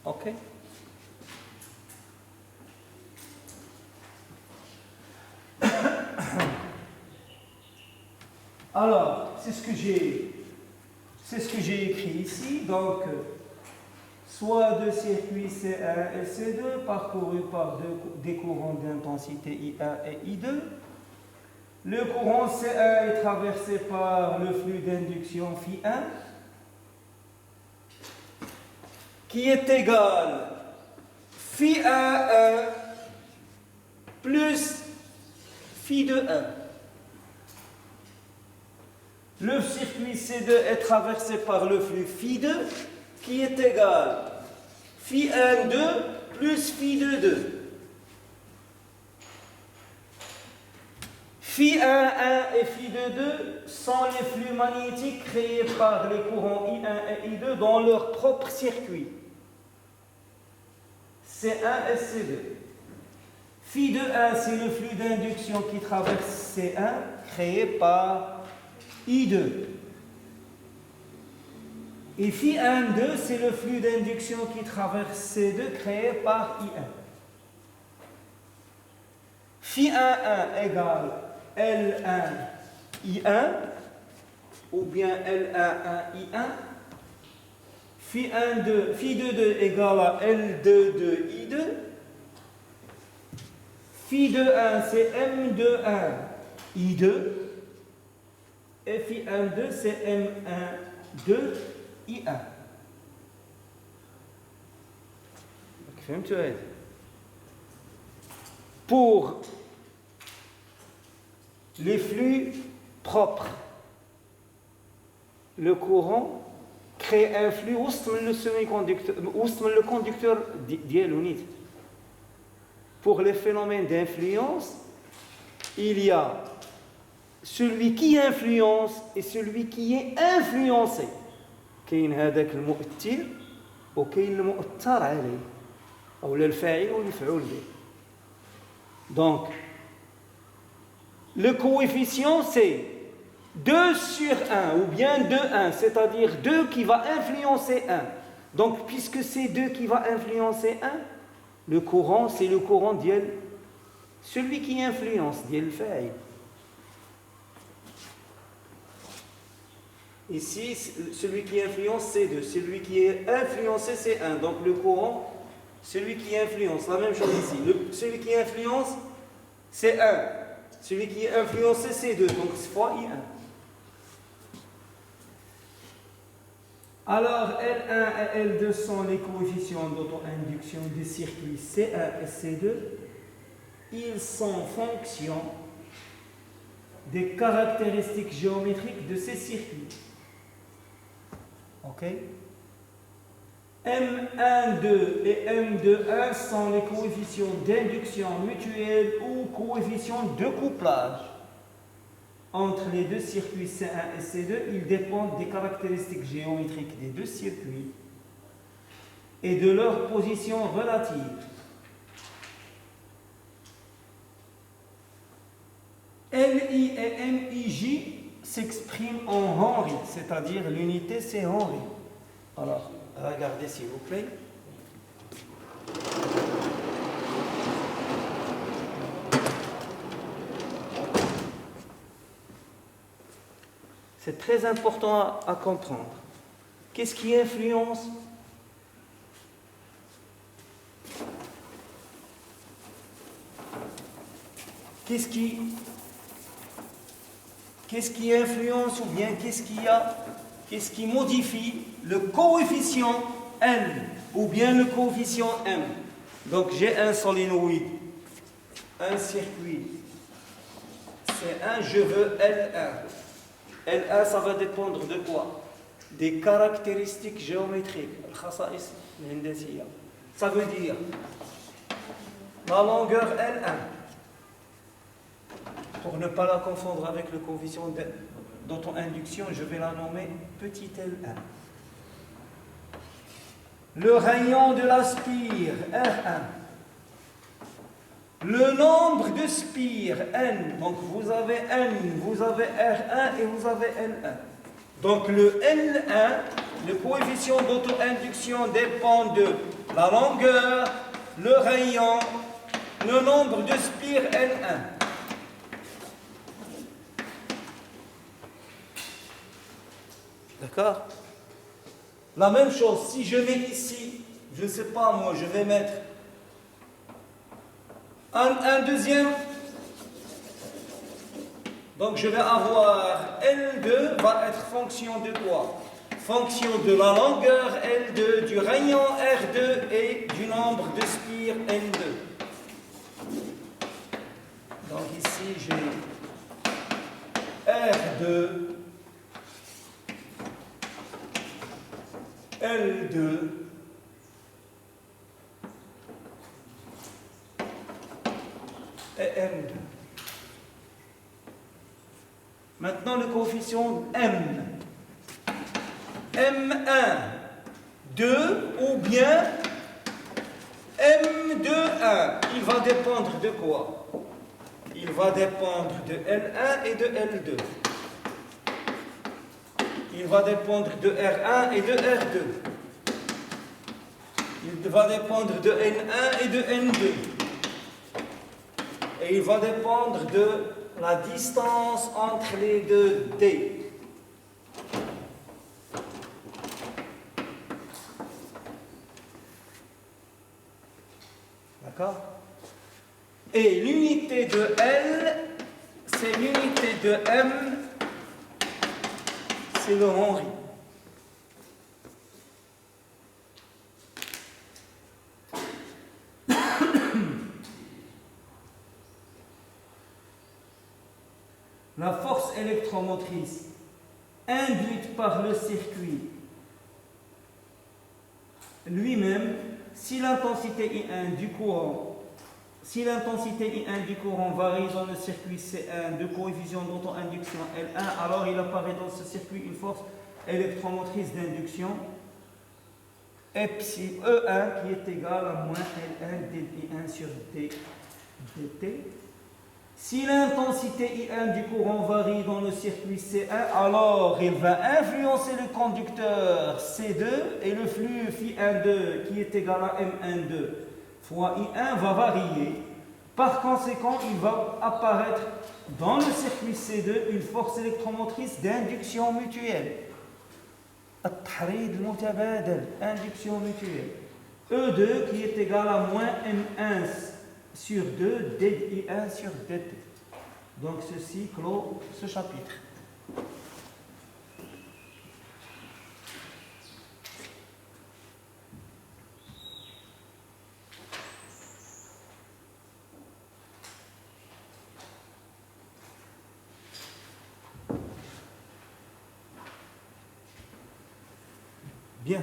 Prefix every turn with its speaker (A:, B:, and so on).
A: Ok. Alors, c'est ce que j'ai écrit ici. Donc, soit deux circuits C1 et C2 parcourus par des courants d'intensité I1 et I2. Le courant C1 est traversé par le flux d'induction Φ1 qui est égal Φ1 plus Φ2. Le circuit C2 est traversé par le flux Φ2 qui est égal Φ1,2 plus Φ2,2. Φ1,1 et Φ2,2 sont les flux magnétiques créés par les courants I1 et I2 dans leur propre circuit. C1 et C2. Φ2,1 c'est le flux d'induction qui traverse C1 créé par I2. Et Φ1,2 c'est le flux d'induction qui traverse C2 créé par I1. Φ1,1 égale L1 I1 ou bien L11 I1. Φ2,2 égale à L22 I2. Φ2,1 c'est M21 I2 et Φ1,2 c'est M12 I1. فهمتوا هذه؟ Pour les flux propres, le courant crée un flux وسط من le semi-conducteur, وسط من le conducteur ديالو نيت. Pour les phénomènes d'influence, il y a celui qui influence et celui qui est influencé. كاين هذاك المؤثر وكاين المؤثر عليه أو الفاعل والمفعول به. Donc, le coefficient c'est 2 sur 1 ou bien 2,1, c'est-à-dire 2 qui va influencer 1. Donc, puisque c'est 2 qui va influencer 1, le courant c'est le courant ديال celui qui influence, ديال الفاعل. Ici, celui qui influence c'est 2, celui qui est influencé c'est 1. Donc le courant, celui qui influence, la même chose ici. Celui qui influence c'est 1. Celui qui est influencé c'est 2. Donc c'est fois I1. Alors L1 et L2 sont les coefficients d'auto-induction des circuits C1 et C2. Ils sont fonction des caractéristiques géométriques de ces circuits. Ok? M12 et M21 sont les coefficients d'induction mutuelle ou coefficients de couplage entre les deux circuits C1 et C2. Ils dépendent des caractéristiques géométriques des deux circuits et de leur position relative. LI et MIJ s'expriment en Henry, c'est-à-dire l'unité c'est Henry. Alors, regardez s'il vous plaît. C'est très important à comprendre. Qu'est-ce qui influence ? Qu'est-ce qui influence ou bien qu'est-ce qui modifie le coefficient N ou bien le coefficient M? Donc j'ai un solénoïde, un circuit C1, je veux L1. L1 ça va dépendre de quoi? Des caractéristiques géométriques. Ça veut dire la longueur L1. Pour ne pas la confondre avec le coefficient d'auto-induction, je vais la nommer petit L1. Le rayon de la spire, R1. Le nombre de spires, N. Donc vous avez N, vous avez R1 et vous avez L1. Donc le N1, le coefficient d'auto-induction dépend de la longueur, le rayon, le nombre de spires N1. D'accord? La même chose, si je mets ici, je ne sais pas moi, je vais mettre un deuxième. Donc je vais avoir L2 va être fonction de quoi? Fonction de la longueur L2, du rayon R2 et du nombre de spires N2. Donc ici j'ai R2, L2, et M2. Maintenant le coefficient M. M1, 2 ou bien M2, 1. Il va dépendre de quoi? Il va dépendre de L1 et de L2. Il va dépendre de R1 et de R2. Il va dépendre de N1 et de N2. Et il va dépendre de la distance entre les deux D. D'accord? Et l'unité de L, c'est l'unité de M, c'est le Henry. La force électromotrice induite par le circuit lui-même, si l'intensité I1 du courant, varie dans le circuit C1 de coefficient d'auto-induction L1, alors il apparaît dans ce circuit une force électromotrice d'induction epsilon E1 qui est égale à moins L1 dI1 sur D dt. Si l'intensité I1 du courant varie dans le circuit C1, alors il va influencer le conducteur C2 et le flux Φ12 qui est égal à M12 fois I1 va varier. Par conséquent, il va apparaître dans le circuit C2 une force électromotrice d'induction mutuelle. Induction mutuelle. E2 qui est égal à moins M1 sur 2 dI1 sur dt. Donc ceci clôt ce chapitre. Bien.